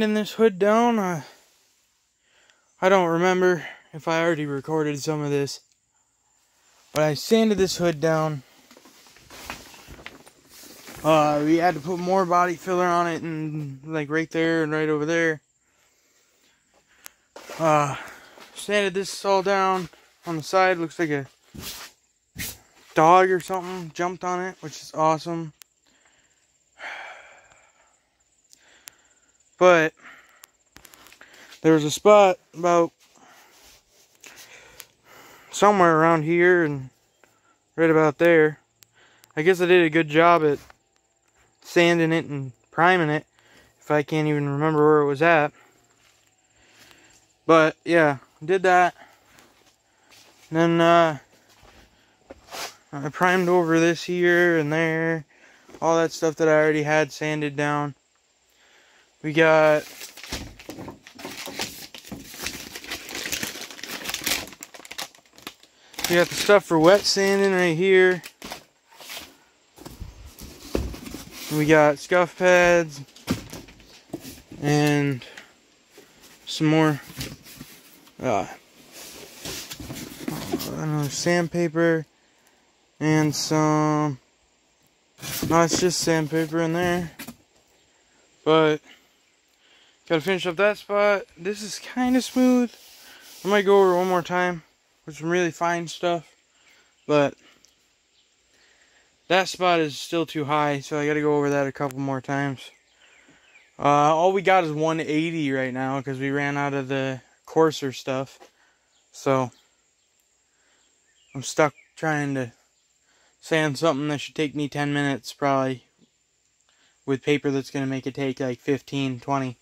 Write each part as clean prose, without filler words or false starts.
sanding this hood down. I don't remember if I already recorded some of this, but I sanded this hood down. We had to put more body filler on it, and like right there and right over there. Sanded this all down on the side. Looks like a dog or something jumped on it, which is awesome. But there was a spot about somewhere around here and right about there. I guess I did a good job at sanding it and priming it, if I can't even remember where it was at. But yeah, did that. And then I primed over this here and there, all that stuff that I already had sanded down. We got the stuff for wet sanding right here. We got scuff pads and some more I don't know, sandpaper and some, no, it's just sandpaper in there. But gotta finish up that spot. This is kind of smooth. I might go over one more time with some really fine stuff, but that spot is still too high, so I gotta go over that a couple more times. All we got is 180 right now because we ran out of the coarser stuff. So I'm stuck trying to sand something that should take me 10 minutes probably, with paper that's going to make it take like 15, 20.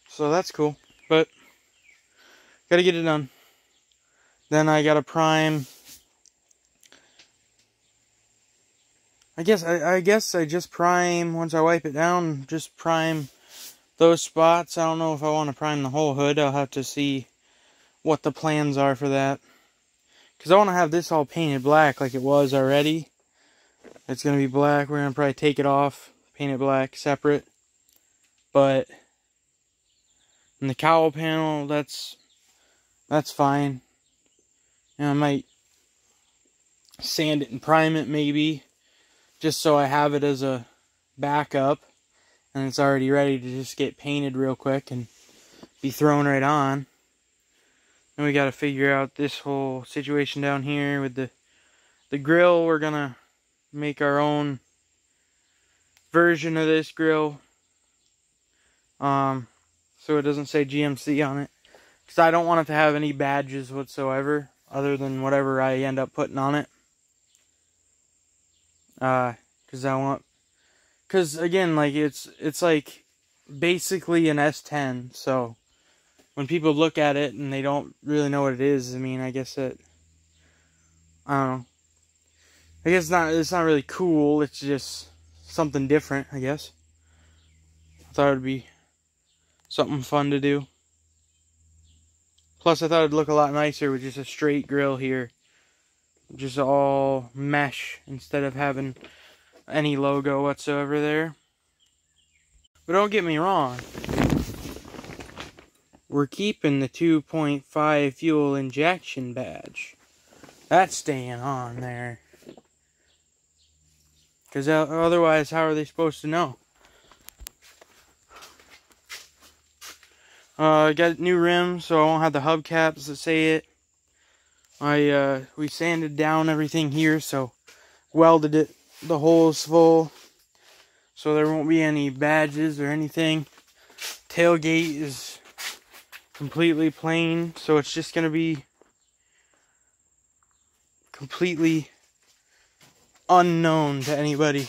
So that's cool, but gotta get it done. Then I gotta prime. I guess I just prime once I wipe it down, just prime those spots. I don't know if I want to prime the whole hood. I'll have to see what the plans are for that. Because I want to have this all painted black like it was already. It's going to be black. We're going to probably take it off, paint it black separate. But in the cowl panel, that's fine. And I might sand it and prime it maybe, just so I have it as a backup. And it's already ready to just get painted real quick and be thrown right on. And we got to figure out this whole situation down here with the grill. We're gonna make our own version of this grill, so it doesn't say GMC on it, because I don't want it to have any badges whatsoever other than whatever I end up putting on it. Because again, like it's like basically an S10, so when people look at it and they don't really know what it is, I mean, I guess that, I don't know. I guess it's not really cool. It's just something different, I guess. I thought it'd be something fun to do. Plus, I thought it'd look a lot nicer with just a straight grill here. Just all mesh instead of having any logo whatsoever there. But don't get me wrong. We're keeping the 2.5 fuel injection badge. That's staying on there. Because otherwise, how are they supposed to know? I got new rims, so I won't have the hubcaps that say it. We sanded down everything here, so welded it, the holes full, so there won't be any badges or anything. Tailgate is completely plain, so it's just gonna be completely unknown to anybody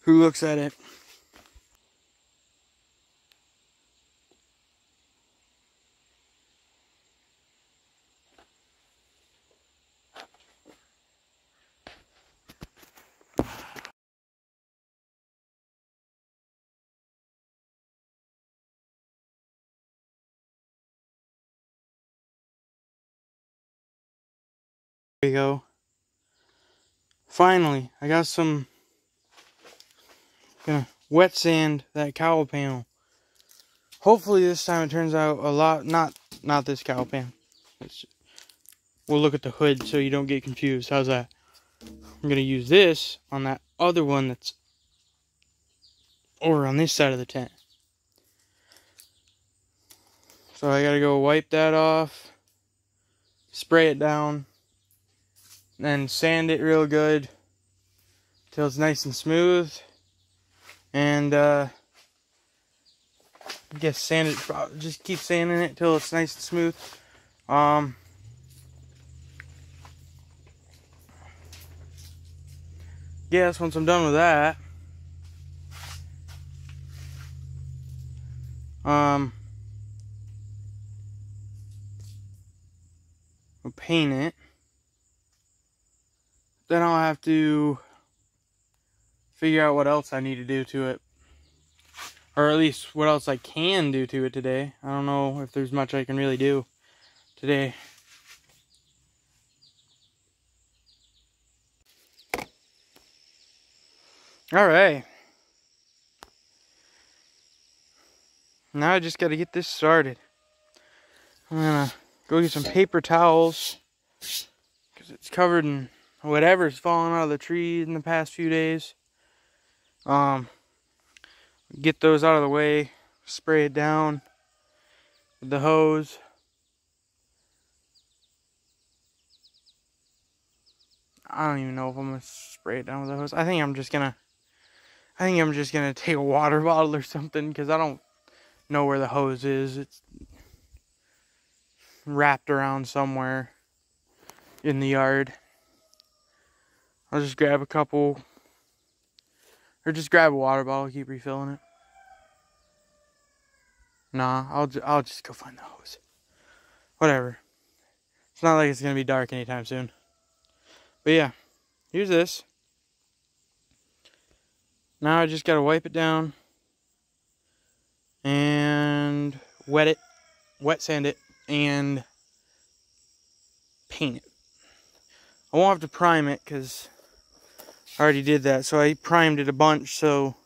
who looks at it. There we go. Finally, I got some, gonna wet sand that cowl panel. Hopefully this time it turns out a lot, not this cowl panel. We'll look at the hood so you don't get confused. How's that? I'm going to use this on that other one that's over on this side of the tent. So I got to go wipe that off, spray it down, then sand it real good till it's nice and smooth. And I guess sand it, just keep sanding it till it's nice and smooth. Yes, once I'm done with that, I'll paint it. Then I'll have to figure out what else I need to do to it. Or at least what else I can do to it today. I don't know if there's much I can really do today. Alright. Now I just got to get this started. I'm going to go get some paper towels, because it's covered in whatever's fallen out of the tree in the past few days. Get those out of the way, spray it down with the hose. I don't even know if I'm going to spray it down with the hose. I think I'm just going to take a water bottle or something, because I don't know where the hose is. It's wrapped around somewhere in the yard. I'll just grab a couple, or just grab a water bottle, keep refilling it. Nah, I'll just go find the hose. Whatever. It's not like it's gonna be dark anytime soon. But yeah, here's this. Now I just gotta wipe it down and wet sand it, and paint it. I won't have to prime it because I already did that. So I primed it a bunch, so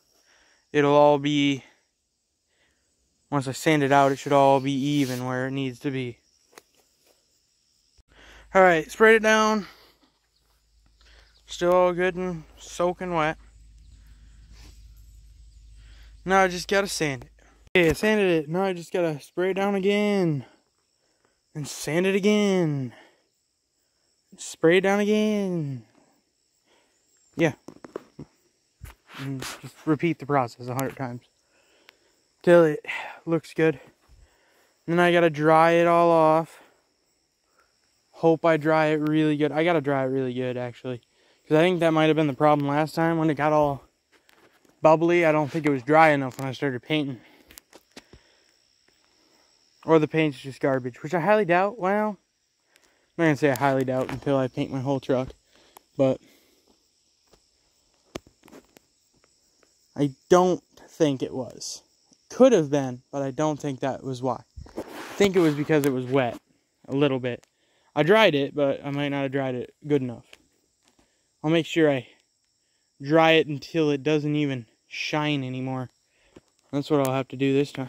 it'll all be, once I sand it out, it should all be even where it needs to be. Alright, sprayed it down. Still all good and soaking wet. Now I just gotta sand it. Okay, I sanded it. Now I just gotta spray it down again. And sand it again. Spray it down again. Yeah. And just repeat the process 100 times. Till it looks good. And then I gotta dry it all off. Hope I dry it really good. I gotta dry it really good, actually. Because I think that might have been the problem last time when it got all bubbly. I don't think it was dry enough when I started painting. Or the paint's just garbage, which I highly doubt. Well, I'm not going to say I highly doubt until I paint my whole truck. But I don't think it was. Could have been, but I don't think that was why. I think it was because it was wet. A little bit. I dried it, but I might not have dried it good enough. I'll make sure I dry it until it doesn't even shine anymore. That's what I'll have to do this time.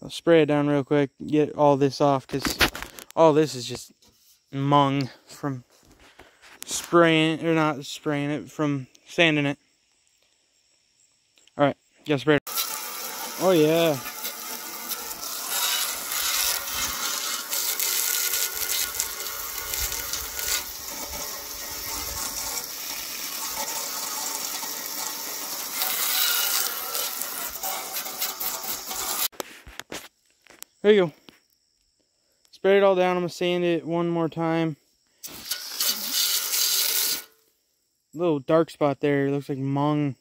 I'll spray it down real quick, get all this off, because all this is just mung from spraying, or not spraying it, from sanding it. Alright, gotta spray it. Oh yeah. There you go. Spray it all down. I'm going to sand it one more time. Little dark spot there. It looks like mung.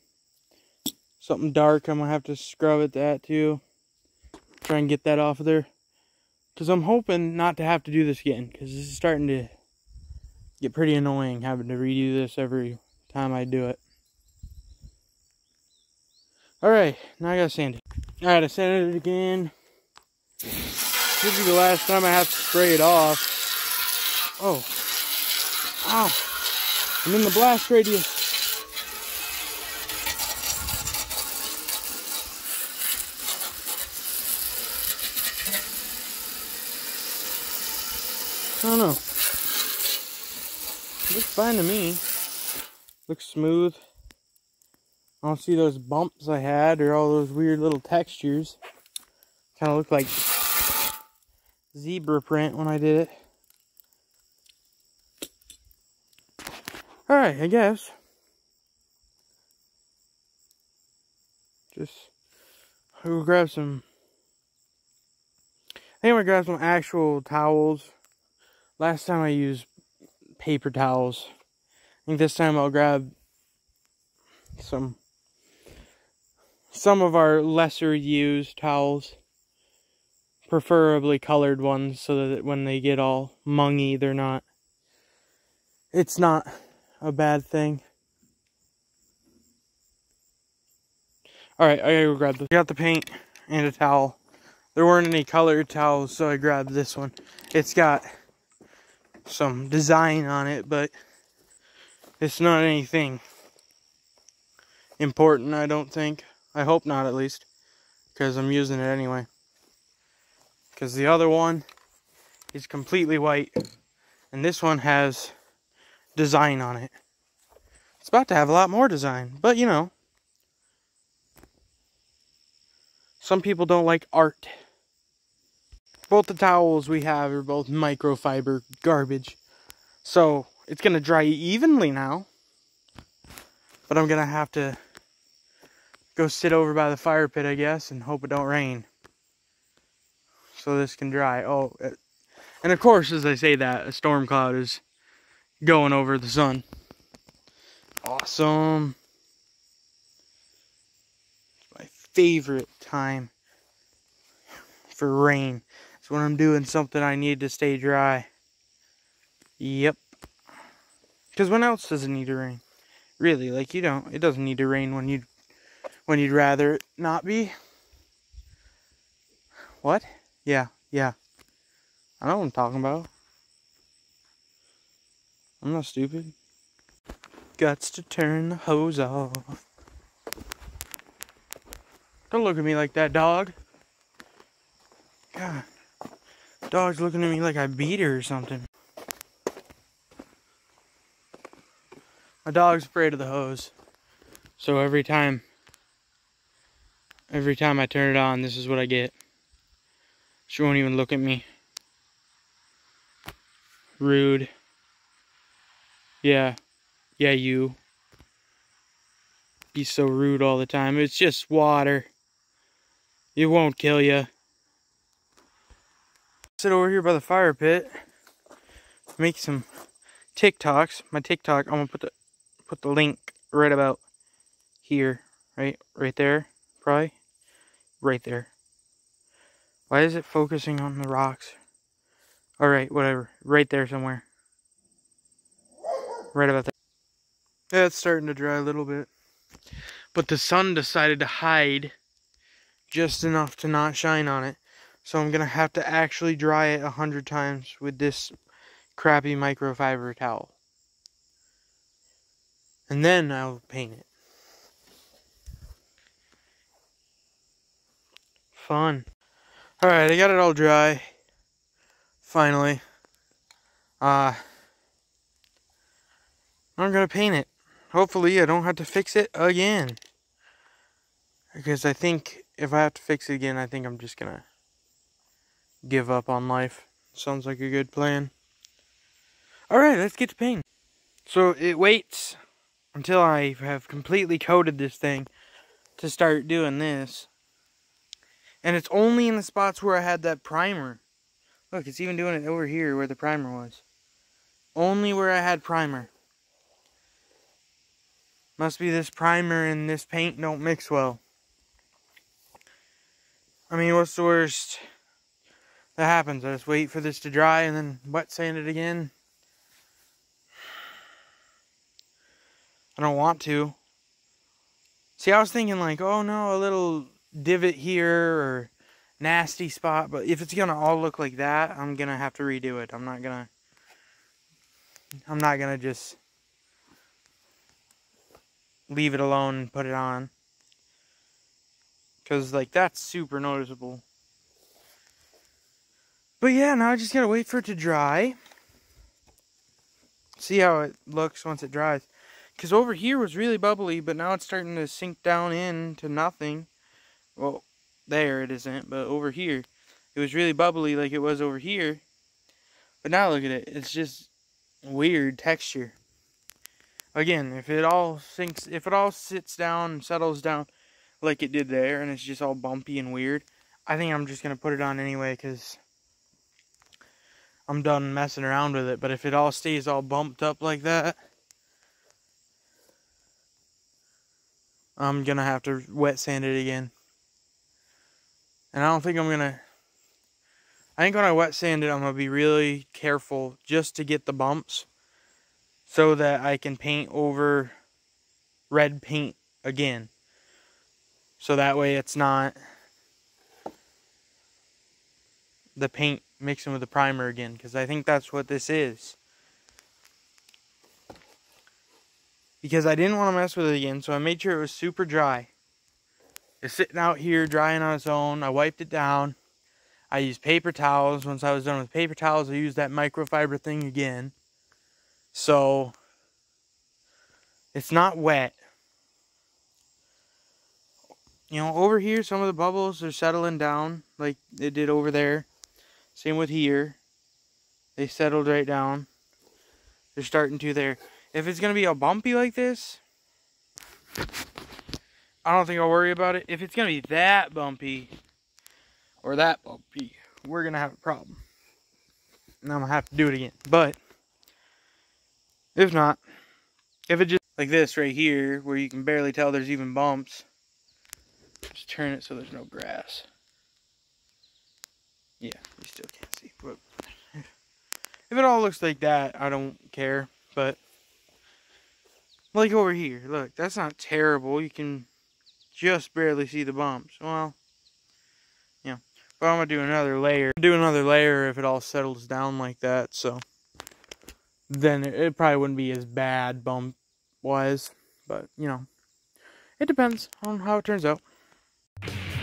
Something dark. I'm going to have to scrub at that too. Try and get that off of there. Because I'm hoping not to have to do this again. Because this is starting to get pretty annoying having to redo this every time I do it. Alright. Now I got to sand it. Alright, I sanded it again. This will be the last time I have to spray it off. Oh. Ow. I'm in the blast radius. I don't know. Looks fine to me. Looks smooth. I don't see those bumps I had or all those weird little textures. Kind of looked like zebra print when I did it. Alright, I guess. Just, I'll grab some. I think I'm gonna grab some actual towels. Last time I used paper towels. I think this time I'll grab some of our lesser used towels. Preferably colored ones so that when they get all mungy, it's not a bad thing. Alright, I gotta go grab this. I got the paint and a towel. There weren't any colored towels, so I grabbed this one. It's got some design on it, but it's not anything important, I don't think. I hope not, at least, because I'm using it anyway. Because the other one is completely white, and this one has design on it. It's about to have a lot more design, but you know, some people don't like art. Both the towels we have are both microfiber garbage, so it's gonna dry evenly now. But I'm gonna have to go sit over by the fire pit, I guess, and hope it don't rain, so this can dry. Oh, and of course, as I say that, a storm cloud is going over the sun. Awesome. It's my favorite time for rain. It's when I'm doing something I need to stay dry. Yep. Because when else does it need to rain? Really, like, you don't. It doesn't need to rain when you'd rather it not be. What? Yeah. I know what I'm talking about. I'm not stupid. Guts to turn the hose off. Don't look at me like that, dog. God. Dog's looking at me like I beat her or something. My dog's afraid of the hose. So every time I turn it on, this is what I get. She won't even look at me. Rude. Yeah, you. He's so rude all the time. It's just water. It won't kill you. Sit over here by the fire pit. Make some TikToks. My TikTok, I'm gonna put the link right about here. Right there. Probably. Right there. Why is it focusing on the rocks? Alright, whatever. Right there somewhere. Right about there. Yeah, it's starting to dry a little bit. But the sun decided to hide just enough to not shine on it. So I'm going to have to actually dry it 100 times with this crappy microfiber towel. And then I'll paint it. Fun. Alright, I got it all dry. Finally. I'm going to paint it. Hopefully I don't have to fix it again. Because I think if I have to fix it again, I think I'm just going to give up on life. Sounds like a good plan. Alright, let's get to painting. So it waits until I have completely coated this thing to start doing this. And it's only in the spots where I had that primer. Look, it's even doing it over here where the primer was. Only where I had primer. Must be this primer and this paint don't mix well. I mean, what's the worst that happens? I just wait for this to dry and then wet sand it again. I don't want to. See, I was thinking like, oh no, a little divot here or nasty spot. But if it's going to all look like that, I'm going to have to redo it. I'm not going to just leave it alone and put it on. Because, like, that's super noticeable. But yeah, now I just got to wait for it to dry. See how it looks once it dries. Because over here was really bubbly, but now it's starting to sink down into nothing. Well, there it isn't, but over here, it was really bubbly like it was over here. But now look at it. It's just weird texture. Again, if it all sits down and settles down like it did there, and it's just all bumpy and weird, I think I'm just going to put it on anyway, because I'm done messing around with it. But if it all stays all bumped up like that, I'm going to have to wet sand it again. And I don't think I think when I wet sand it, I'm going to be really careful just to get the bumps, so that I can paint over red paint again. So that way it's not the paint mixing with the primer again, because I think that's what this is. Because I didn't want to mess with it again, so I made sure it was super dry. It's sitting out here drying on its own. I wiped it down. I used paper towels. Once I was done with paper towels, I used that microfiber thing again. So it's not wet. You know, over here, some of the bubbles are settling down like it did over there. Same with here. They settled right down. They're starting to there. If it's going to be all bumpy like this, I don't think I'll worry about it. If it's going to be that bumpy, or that bumpy, we're going to have a problem. And I'm going to have to do it again. But if not, if it just like this right here, where you can barely tell there's even bumps, just turn it so there's no grass. Yeah, you still can't see. But if it all looks like that, I don't care. But like over here, look, that's not terrible. You can just barely see the bumps. Well, yeah. But I'm going to do another layer. Do another layer if it all settles down like that. So then it probably wouldn't be as bad bump-wise. But, you know, it depends on how it turns out.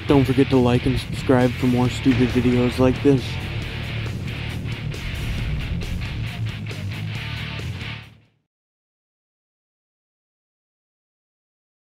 Don't forget to like and subscribe for more stupid videos like this.